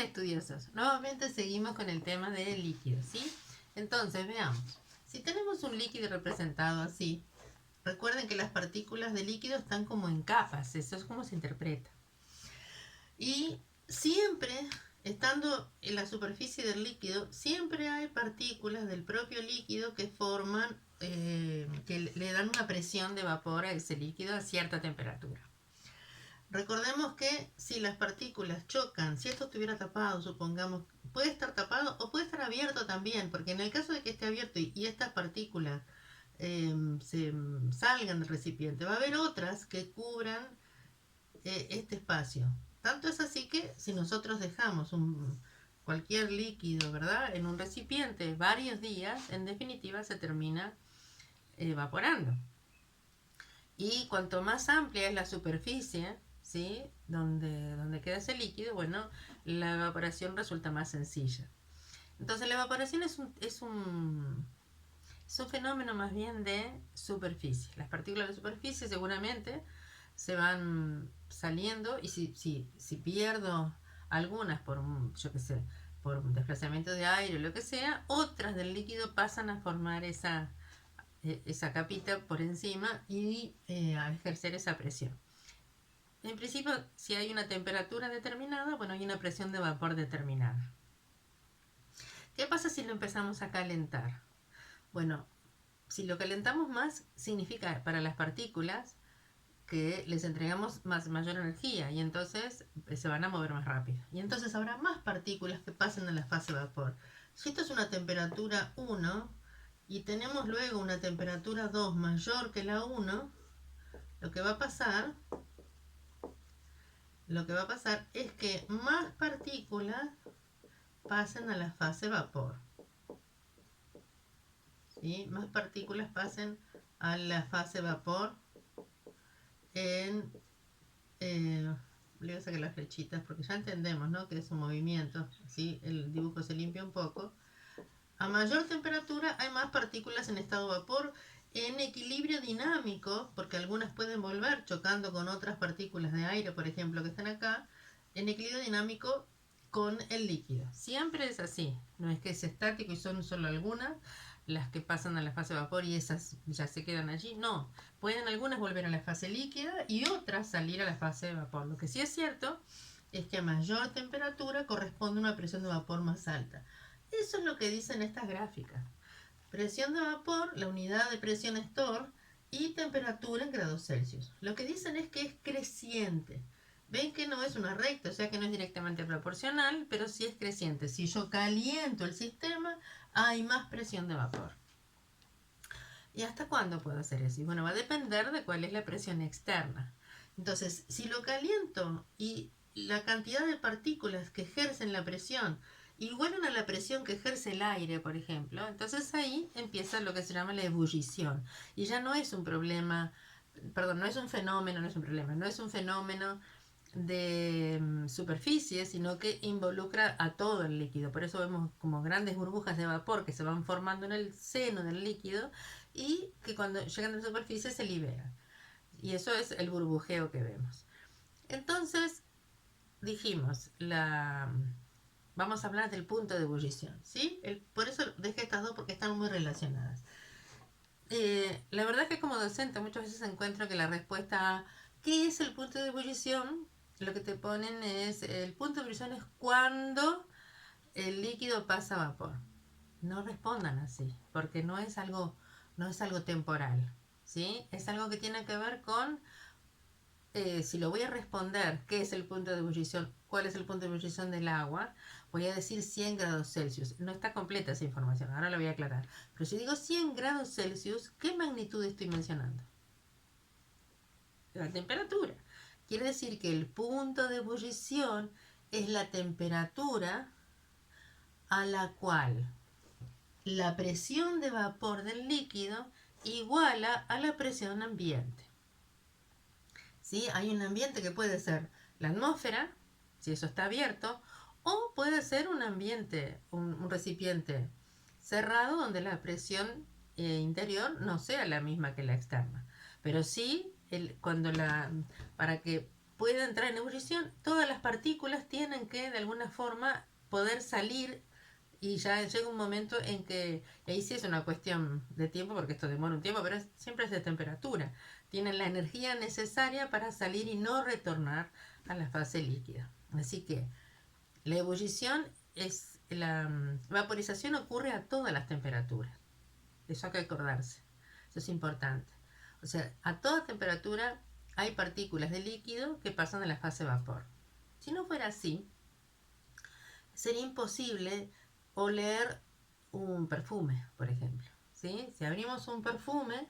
estudiosos, nuevamente seguimos con el tema del líquido, ¿sí? Entonces, veamos. Si tenemos un líquido representado así, recuerden que las partículas de líquido están como en capas, eso es como se interpreta. Y siempre, estando en la superficie del líquido, siempre hay partículas del propio líquido que forman, que le dan una presión de vapor a ese líquido a cierta temperatura. Recordemos que si las partículas chocan, si esto estuviera tapado, supongamos, puede estar tapado o puede estar abierto también, porque en el caso de que esté abierto y estas partículas se salgan del recipiente, va a haber otras que cubran este espacio. Tanto es así que si nosotros dejamos cualquier líquido, ¿verdad?, en un recipiente varios días, en definitiva se termina evaporando. Y cuanto más amplia es la superficie, ¿sí?, donde queda ese líquido, bueno, la evaporación resulta más sencilla. Entonces la evaporación es un fenómeno más bien de superficie. Las partículas de superficie seguramente se van saliendo y si pierdo algunas por, yo qué sé, por desplazamiento de aire o lo que sea, otras del líquido pasan a formar esa capita por encima y a ejercer esa presión. En principio, si hay una temperatura determinada, bueno, hay una presión de vapor determinada. ¿Qué pasa si lo empezamos a calentar? Bueno, si lo calentamos más, significa para las partículas que les entregamos mayor energía y entonces se van a mover más rápido. Y entonces habrá más partículas que pasen a la fase vapor. Si esto es una temperatura 1 y tenemos luego una temperatura 2 mayor que la 1, lo que va a pasar es que más partículas pasen a la fase vapor. ¿Sí? Más partículas pasen a la fase vapor en... le voy a sacar las flechitas porque ya entendemos, ¿no?, que es un movimiento, ¿sí? El dibujo se limpia un poco. A mayor temperatura hay más partículas en estado vapor en equilibrio dinámico, porque algunas pueden volver chocando con otras partículas de aire, por ejemplo, que están acá, en equilibrio dinámico con el líquido. Siempre es así, no es que es estático y son solo algunas las que pasan a la fase vapor y esas ya se quedan allí. No, pueden algunas volver a la fase líquida y otras salir a la fase de vapor. Lo que sí es cierto es que a mayor temperatura corresponde una presión de vapor más alta. Eso es lo que dicen estas gráficas. Presión de vapor, la unidad de presión es torr, y temperatura en grados Celsius. Lo que dicen es que es creciente. Ven que no es una recta, o sea que no es directamente proporcional, pero sí es creciente. Si yo caliento el sistema, hay más presión de vapor. ¿Y hasta cuándo puedo hacer eso? Y bueno, va a depender de cuál es la presión externa. Entonces, si lo caliento y la cantidad de partículas que ejercen la presión igualan a la presión que ejerce el aire, por ejemplo, entonces ahí empieza lo que se llama la ebullición. Y ya no es un problema, perdón, no es un fenómeno, no es un problema, no es un fenómeno de superficie, sino que involucra a todo el líquido. Por eso vemos como grandes burbujas de vapor que se van formando en el seno del líquido y que cuando llegan a la superficie se liberan. Y eso es el burbujeo que vemos. Entonces, dijimos, vamos a hablar del punto de ebullición, ¿sí? Por eso dejé estas dos porque están muy relacionadas. La verdad es que como docente muchas veces encuentro que la respuesta a ¿qué es el punto de ebullición? Lo que te ponen es, el punto de ebullición es cuando el líquido pasa a vapor. No respondan así, porque no es algo temporal, ¿sí? Es algo que tiene que ver con, si lo voy a responder, ¿qué es el punto de ebullición? ¿Cuál es el punto de ebullición del agua? Voy a decir 100 grados Celsius. No está completa esa información, ahora lo voy a aclarar. Pero si digo 100 grados Celsius, ¿qué magnitud estoy mencionando? La temperatura. Quiere decir que el punto de ebullición es la temperatura a la cual la presión de vapor del líquido iguala a la presión ambiente. ¿Sí? Hay un ambiente que puede ser la atmósfera, si eso está abierto, o puede ser un ambiente, un recipiente cerrado donde la presión interior no sea la misma que la externa. Pero sí, para que puede entrar en ebullición, todas las partículas tienen que de alguna forma poder salir y ya llega un momento en que, ahí sí es una cuestión de tiempo, porque esto demora un tiempo, pero siempre es de temperatura. Tienen la energía necesaria para salir y no retornar a la fase líquida. Así que la ebullición es, la vaporización ocurre a todas las temperaturas. Eso hay que acordarse. Eso es importante. O sea, a toda temperatura hay partículas de líquido que pasan de la fase vapor. Si no fuera así, sería imposible oler un perfume, por ejemplo. ¿Sí? Si abrimos un perfume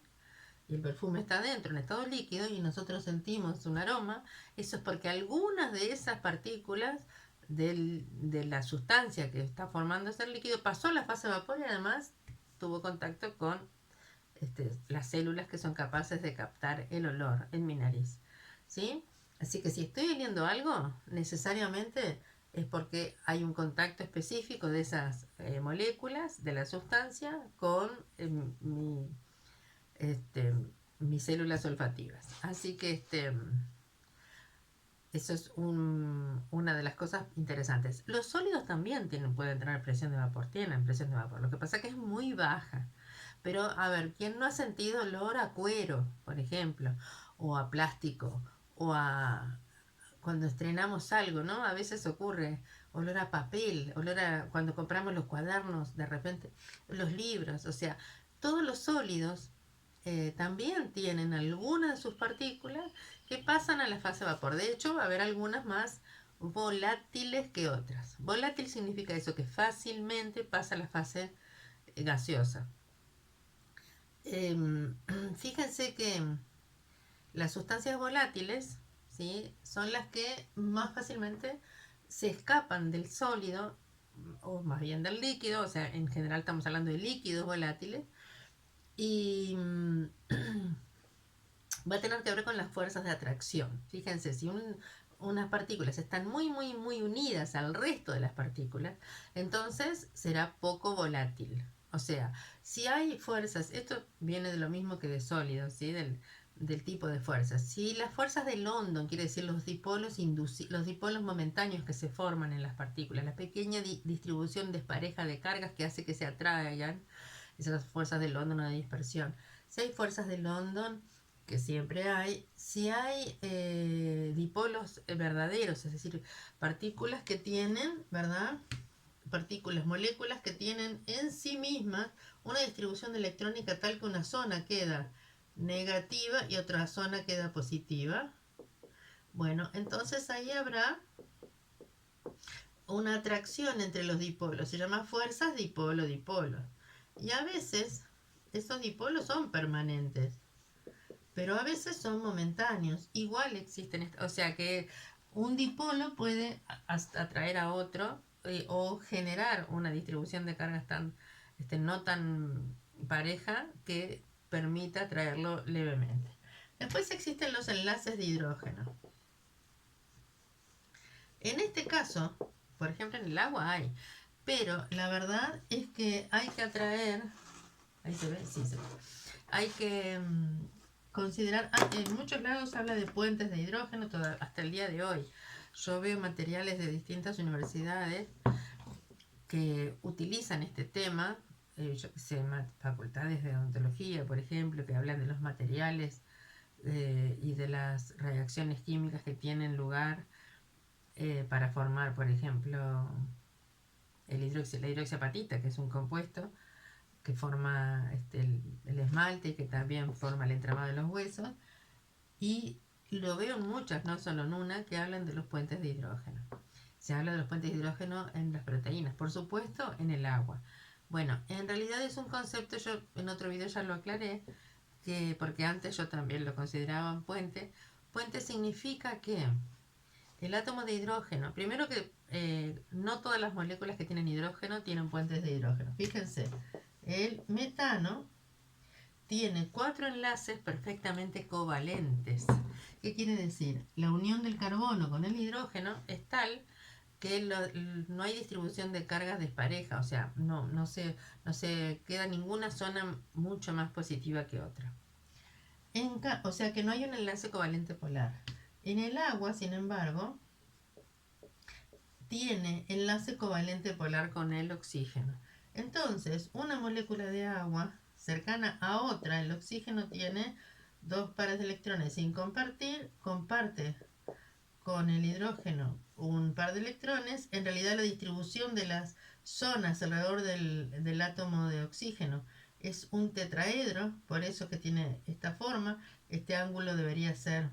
y el perfume está dentro en estado líquido y nosotros sentimos un aroma, eso es porque algunas de esas partículas de la sustancia que está formando ese líquido pasó a la fase de vapor y además tuvo contacto con las células que son capaces de captar el olor en mi nariz. ¿Sí? Así que si estoy oliendo algo, necesariamente es porque hay un contacto específico de esas moléculas de la sustancia con mi, este, mis células olfativas. Así que eso es una de las cosas interesantes. Los sólidos también pueden tener presión de vapor, tienen presión de vapor. Lo que pasa es que es muy baja. Pero, a ver, ¿quién no ha sentido olor a cuero, por ejemplo? O a plástico, o a cuando estrenamos algo, ¿no? A veces ocurre olor a papel, olor a cuando compramos los cuadernos, de repente, los libros, o sea, todos los sólidos también tienen algunas de sus partículas que pasan a la fase vapor. De hecho, va a haber algunas más volátiles que otras. Volátil significa eso, que fácilmente pasa a la fase gaseosa. Fíjense que las sustancias volátiles, ¿sí?, son las que más fácilmente se escapan del sólido, o más bien del líquido, o sea, en general estamos hablando de líquidos volátiles, y va a tener que ver con las fuerzas de atracción. Fíjense, si unas partículas están muy, muy, muy unidas al resto de las partículas, entonces será poco volátil. O sea, si hay fuerzas, esto viene de lo mismo que de sólidos, ¿sí? Del tipo de fuerzas. Si las fuerzas de London, quiere decir los dipolos, los dipolos momentáneos que se forman en las partículas, la pequeña distribución despareja de cargas que hace que se atraigan, esas fuerzas de London o de dispersión. Si hay fuerzas de London, que siempre hay, si hay dipolos verdaderos, es decir, partículas que tienen, ¿verdad? Partículas, moléculas que tienen en sí mismas una distribución electrónica tal que una zona queda negativa y otra zona queda positiva. Bueno, entonces ahí habrá una atracción entre los dipolos, se llama fuerzas dipolo-dipolo. Y a veces esos dipolos son permanentes, pero a veces son momentáneos. Igual existen, o sea que un dipolo puede atraer a otro o generar una distribución de cargas no tan pareja que permita atraerlo levemente. Después existen los enlaces de hidrógeno. En este caso, por ejemplo, en el agua hay, pero la verdad es que hay que atraer, ahí se ve, sí se ve, hay que considerar, en muchos lados se habla de puentes de hidrógeno hasta el día de hoy. Yo veo materiales de distintas universidades que utilizan este tema, yo que sé, facultades de odontología, por ejemplo, que hablan de los materiales y de las reacciones químicas que tienen lugar para formar, por ejemplo, la hidroxiapatita, que es un compuesto que forma el esmalte y que también forma el entramado de los huesos. Y lo veo en muchas, no solo en una, que hablan de los puentes de hidrógeno. Se habla de los puentes de hidrógeno en las proteínas, por supuesto en el agua. Bueno, en realidad es un concepto, yo en otro video ya lo aclaré, que porque antes yo también lo consideraba un puente. Puente significa que el átomo de hidrógeno, primero que no todas las moléculas que tienen hidrógeno tienen puentes de hidrógeno. Fíjense, el metano tiene 4 enlaces perfectamente covalentes. ¿Qué quiere decir? La unión del carbono con el hidrógeno es tal que no hay distribución de cargas despareja, o sea, no se queda ninguna zona mucho más positiva que otra. O sea que no hay un enlace covalente polar. En el agua, sin embargo, tiene enlace covalente polar con el oxígeno. Entonces, una molécula de agua cercana a otra, el oxígeno tiene dos pares de electrones sin compartir, comparte con el hidrógeno un par de electrones. En realidad la distribución de las zonas alrededor del átomo de oxígeno es un tetraedro, por eso que tiene esta forma. Este ángulo debería ser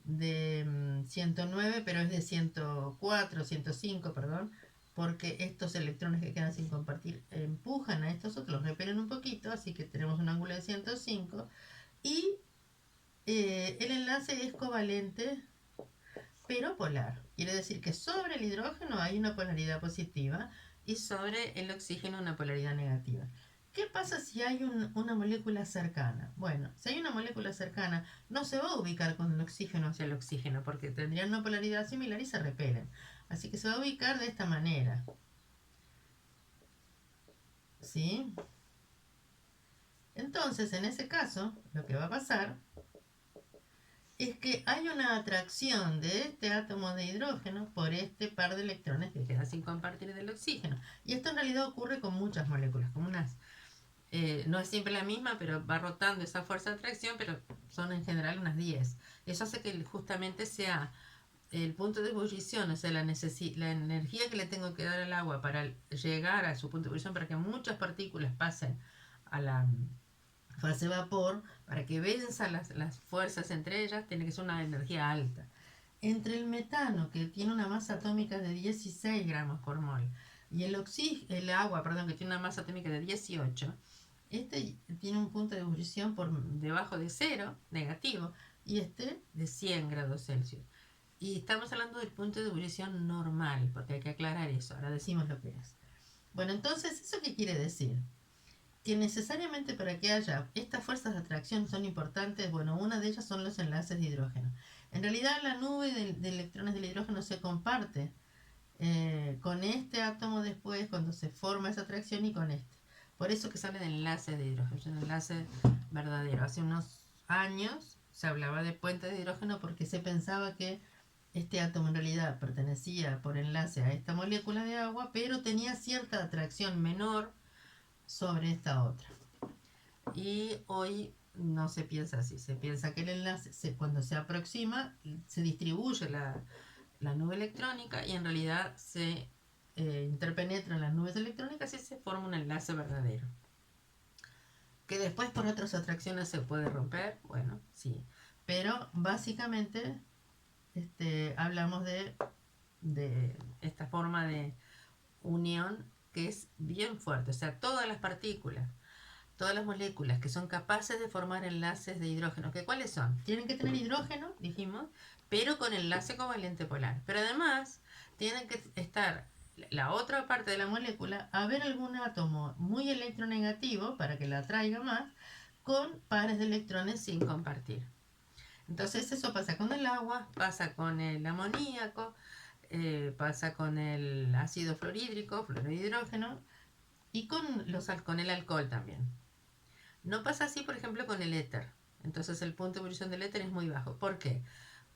de 109, pero es de 104, 105, perdón, porque estos electrones que quedan sin compartir empujan a estos otros, los repelen un poquito, así que tenemos un ángulo de 105 y el enlace es covalente pero polar. Quiere decir que sobre el hidrógeno hay una polaridad positiva y sobre el oxígeno una polaridad negativa. ¿Qué pasa si hay una molécula cercana? Bueno, si hay una molécula cercana, no se va a ubicar con el oxígeno hacia el oxígeno porque tendrían una polaridad similar y se repelen. Así que se va a ubicar de esta manera. ¿Sí? Entonces, en ese caso, lo que va a pasar es que hay una atracción de este átomo de hidrógeno por este par de electrones que queda sin compartir del oxígeno. Y esto en realidad ocurre con muchas moléculas, como no es siempre la misma, pero va rotando esa fuerza de atracción, pero son en general unas 10. Eso hace que justamente sea el punto de ebullición, o sea, la energía que le tengo que dar al agua para llegar a su punto de ebullición, para que muchas partículas pasen a la fase vapor, para que venza las fuerzas entre ellas, tiene que ser una energía alta. Entre el metano, que tiene una masa atómica de 16 gramos por mol, y el agua, perdón, que tiene una masa atómica de 18, este tiene un punto de ebullición por debajo de 0, negativo, y este de 100 grados Celsius. Y estamos hablando del punto de ebullición normal, porque hay que aclarar eso. Ahora decimos lo que es. Bueno, entonces, ¿eso qué quiere decir? Que necesariamente para que haya estas fuerzas de atracción son importantes. Bueno, una de ellas son los enlaces de hidrógeno. En realidad la nube de electrones del hidrógeno se comparte con este átomo después cuando se forma esa atracción y con este. Por eso que sale de enlace de hidrógeno, es un enlace verdadero. Hace unos años se hablaba de puentes de hidrógeno porque se pensaba que este átomo en realidad pertenecía por enlace a esta molécula de agua, pero tenía cierta atracción menor sobre esta otra. Y hoy no se piensa así, se piensa que el enlace cuando se aproxima se distribuye la nube electrónica y en realidad se interpenetran las nubes electrónicas y se forma un enlace verdadero. Que después por otras atracciones se puede romper, bueno, sí. Pero básicamente hablamos de esta forma de unión que es bien fuerte. O sea, todas las partículas, todas las moléculas que son capaces de formar enlaces de hidrógeno, ¿que cuáles son? Tienen que tener hidrógeno, dijimos, pero con enlace covalente polar. Pero además tienen que estar la otra parte de la molécula a ver algún átomo muy electronegativo para que la atraiga más con pares de electrones sin compartir. Entonces eso pasa con el agua, pasa con el amoníaco, pasa con el ácido fluorhídrico, fluorohidrógeno, y con el alcohol también. No pasa así, por ejemplo, con el éter. Entonces el punto de ebullición del éter es muy bajo. ¿Por qué?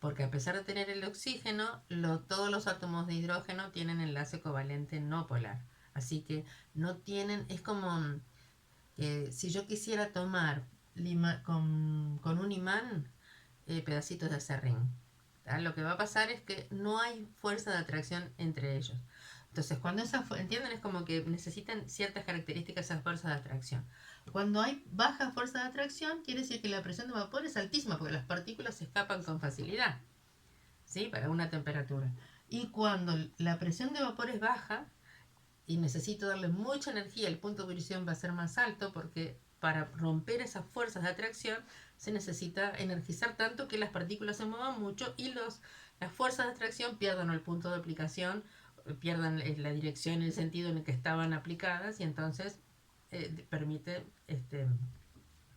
Porque a pesar de tener el oxígeno, todos los átomos de hidrógeno tienen enlace covalente no polar. Así que no tienen, es como si yo quisiera tomar con un imán pedacitos de acerrín. Lo que va a pasar es que no hay fuerza de atracción entre ellos. Entonces, cuando ¿entienden? Es como que necesitan ciertas características esas fuerzas de atracción. Cuando hay baja fuerza de atracción, quiere decir que la presión de vapor es altísima, porque las partículas se escapan con facilidad, ¿sí? Para una temperatura. Y cuando la presión de vapor es baja y necesito darle mucha energía, el punto de ebullición va a ser más alto, porque para romper esas fuerzas de atracción se necesita energizar tanto que las partículas se muevan mucho y las fuerzas de atracción pierdan el punto de aplicación, pierdan la dirección y el sentido en el que estaban aplicadas y entonces permite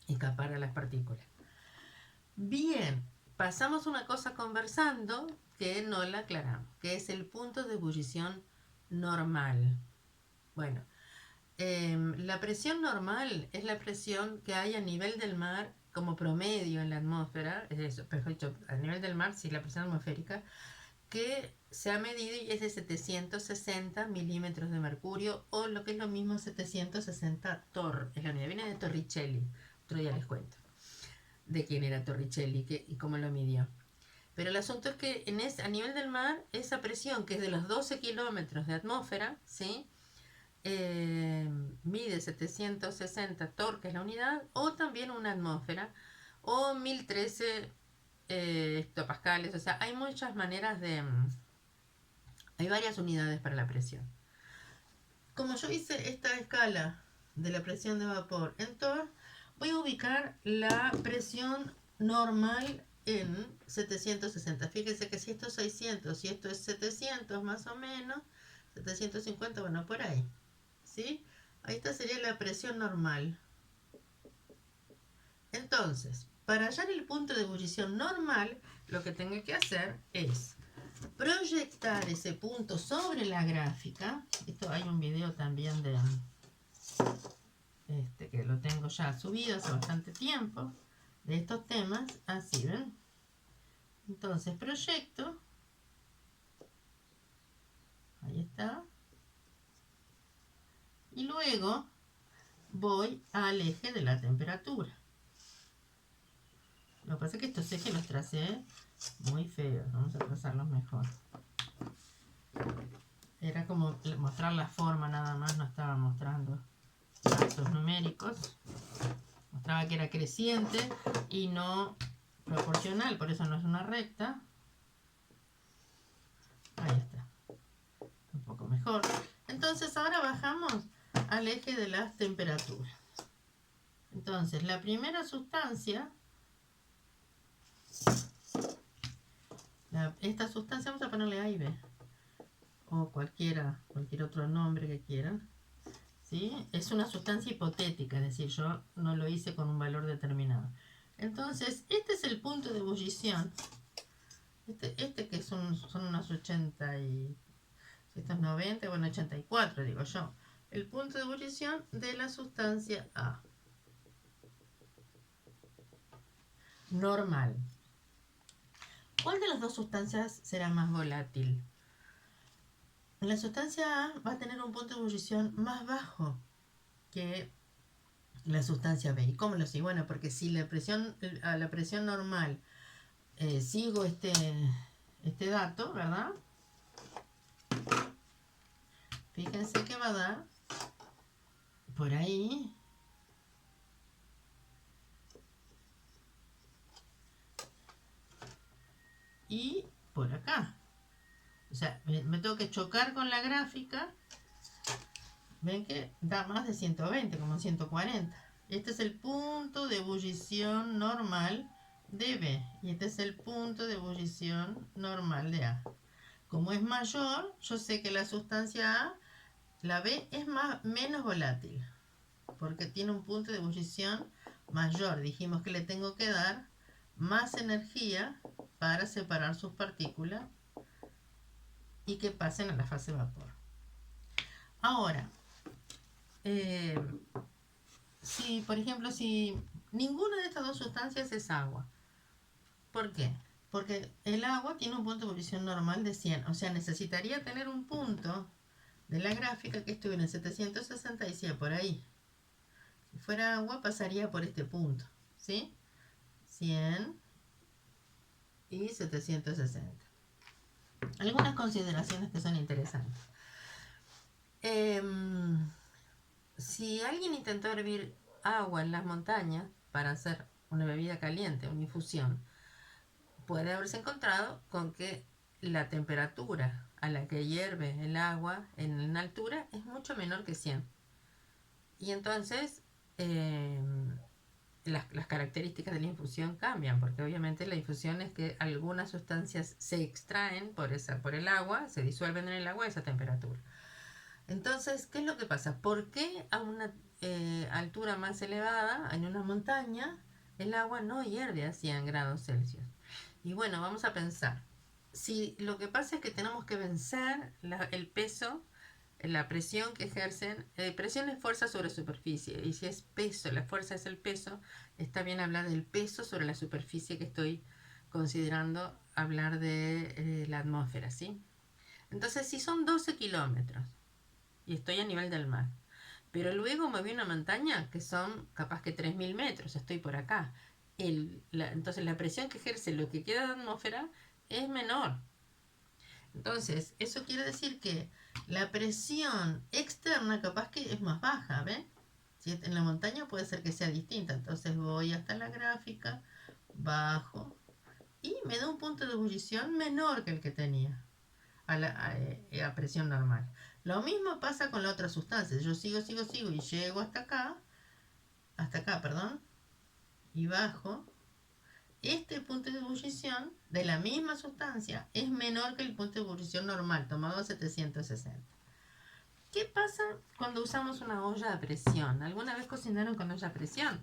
escapar a las partículas. Bien, pasamos una cosa conversando que no la aclaramos, que es el punto de ebullición normal. Bueno, la presión normal es la presión que hay a nivel del mar como promedio en la atmósfera, es eso, perfecto, a nivel del mar, sí, la presión atmosférica, que se ha medido y es de 760 milímetros de mercurio, o lo que es lo mismo 760 Tor, es la unidad, viene de Torricelli, otro día les cuento de quién era Torricelli y cómo lo midió. Pero el asunto es que a nivel del mar, esa presión que es de los 12 kilómetros de atmósfera, ¿sí? Mide 760 Tor, que es la unidad, o también una atmósfera, o 1013 hectopascales. O sea, hay muchas maneras de... Hay varias unidades para la presión. Como yo hice esta escala de la presión de vapor en Tor, voy a ubicar la presión normal en 760. Fíjense que si esto es 600, y esto es 700 más o menos, 750, bueno, por ahí. ¿Sí? Ahí esta sería la presión normal. Entonces, para hallar el punto de ebullición normal, lo que tengo que hacer es proyectar ese punto sobre la gráfica. Esto hay un video también de que lo tengo ya subido hace bastante tiempo, de estos temas. Así, ¿ven? Entonces proyecto. Ahí está. Y luego voy al eje de la temperatura. Lo que pasa es que estos ejes los tracé muy feos. Vamos a trazarlos mejor. Era como mostrar la forma nada más, no estaba mostrando datos numéricos. Mostraba que era creciente y no proporcional, por eso no es una recta. Ahí está. Un poco mejor. Entonces ahora bajamos al eje de las temperaturas. Entonces la primera sustancia, esta sustancia vamos a ponerle A y B, o cualquier otro nombre que quieran. ¿Sí? Es una sustancia hipotética, es decir, yo no lo hice con un valor determinado. Entonces, este es el punto de ebullición. Este que son unos 80 y... Estos 90, bueno, 84, digo yo. El punto de ebullición de la sustancia A. Normal. ¿Cuál de las dos sustancias será más volátil? La sustancia A va a tener un punto de ebullición más bajo que la sustancia B. ¿Y cómo lo sé? Bueno, porque si a la presión normal sigo este dato, ¿verdad? Fíjense que va a dar por ahí y por acá. O sea, me tengo que chocar con la gráfica. Ven que da más de 120, como 140. Este es el punto de ebullición normal de B. Y este es el punto de ebullición normal de A. Como es mayor, yo sé que la sustancia A, la B, es menos volátil. Porque tiene un punto de ebullición mayor. Dijimos que le tengo que dar más energía para separar sus partículas y que pasen a la fase vapor. Ahora, si por ejemplo, si ninguna de estas dos sustancias es agua, ¿por qué? Porque el agua tiene un punto de ebullición normal de 100, o sea, necesitaría tener un punto de la gráfica que estuviera en 760 y 100 por ahí. Si fuera agua pasaría por este punto, ¿sí? 100 y 760. Algunas consideraciones que son interesantes. Si alguien intentó hervir agua en las montañas para hacer una bebida caliente, una infusión, puede haberse encontrado con que la temperatura a la que hierve el agua en altura es mucho menor que 100. Y entonces las características de la infusión cambian, porque obviamente la infusión es que algunas sustancias se extraen por el agua, se disuelven en el agua a esa temperatura. Entonces, ¿qué es lo que pasa? ¿Por qué a una altura más elevada, en una montaña, el agua no hierve a 100 grados Celsius? Y bueno, vamos a pensar. Si lo que pasa es que tenemos que vencer el peso la presión que ejercen, presión es fuerza sobre superficie, y si es peso, la fuerza es el peso, está bien hablar del peso sobre la superficie que estoy considerando hablar de la atmósfera, ¿sí? Entonces, si son 12 kilómetros y estoy a nivel del mar, pero luego me voy a una montaña que son capaz que 3000 metros, estoy por acá. Entonces la presión que ejerce lo que queda de atmósfera es menor. Entonces, eso quiere decir que la presión externa capaz que es más baja, ¿ven? Si en la montaña puede ser que sea distinta. Entonces voy hasta la gráfica, bajo y me da un punto de ebullición menor que el que tenía a presión normal. Lo mismo pasa con la otra sustancia. Yo sigo y llego hasta acá, perdón, y bajo. Este punto de ebullición de la misma sustancia es menor que el punto de ebullición normal, tomado a 760. ¿Qué pasa cuando usamos una olla a presión? ¿Alguna vez cocinaron con olla a presión?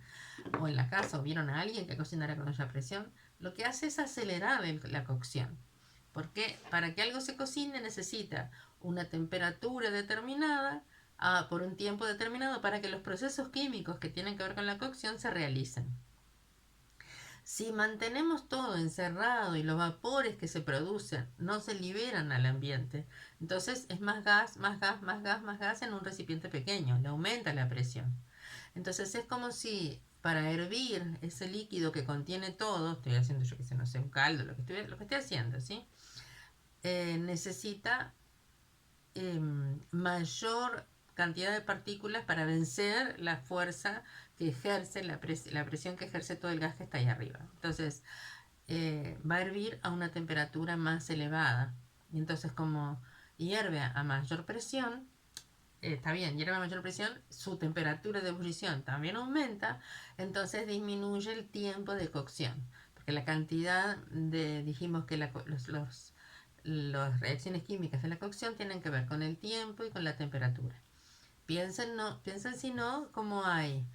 O en la casa, o vieron a alguien que cocinara con olla a presión. Lo que hace es acelerar la cocción. Porque para que algo se cocine necesita una temperatura determinada por un tiempo determinado para que los procesos químicos que tienen que ver con la cocción se realicen. Si mantenemos todo encerrado y los vapores que se producen no se liberan al ambiente, entonces es más gas, más gas, más gas, más gas en un recipiente pequeño, le aumenta la presión. Entonces es como si para hervir ese líquido que contiene todo, estoy haciendo yo que sé, no sé, un caldo, lo que estoy haciendo, ¿sí? Necesita mayor cantidad de partículas para vencer la fuerza que ejerce, la presión que ejerce todo el gas que está ahí arriba. Entonces, va a hervir a una temperatura más elevada. Y entonces, como hierve a mayor presión, está bien, hierve a mayor presión, su temperatura de ebullición también aumenta, entonces disminuye el tiempo de cocción. Porque la cantidad dijimos que las reacciones químicas de la cocción tienen que ver con el tiempo y con la temperatura. Piensen si no, como hay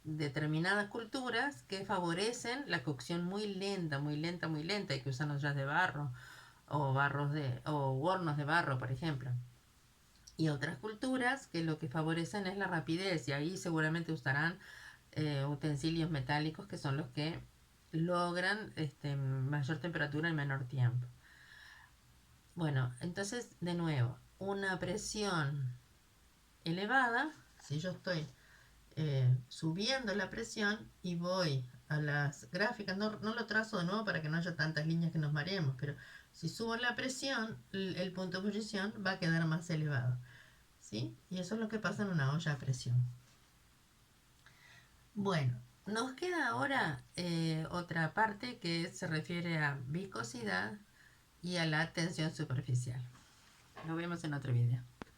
determinadas culturas que favorecen la cocción muy lenta, muy lenta, muy lenta, y que usan ollas de barro o hornos de barro, por ejemplo. Y otras culturas que lo que favorecen es la rapidez, y ahí seguramente usarán utensilios metálicos que son los que logran mayor temperatura en menor tiempo. Bueno, entonces de nuevo, una presión elevada, si yo estoy subiendo la presión y voy a las gráficas, no lo trazo de nuevo para que no haya tantas líneas que nos mareemos, pero si subo la presión, el punto de ebullición va a quedar más elevado, ¿sí? Y eso es lo que pasa en una olla a presión. Bueno, nos queda ahora otra parte que se refiere a viscosidad y a la tensión superficial. Nos vemos en otro video.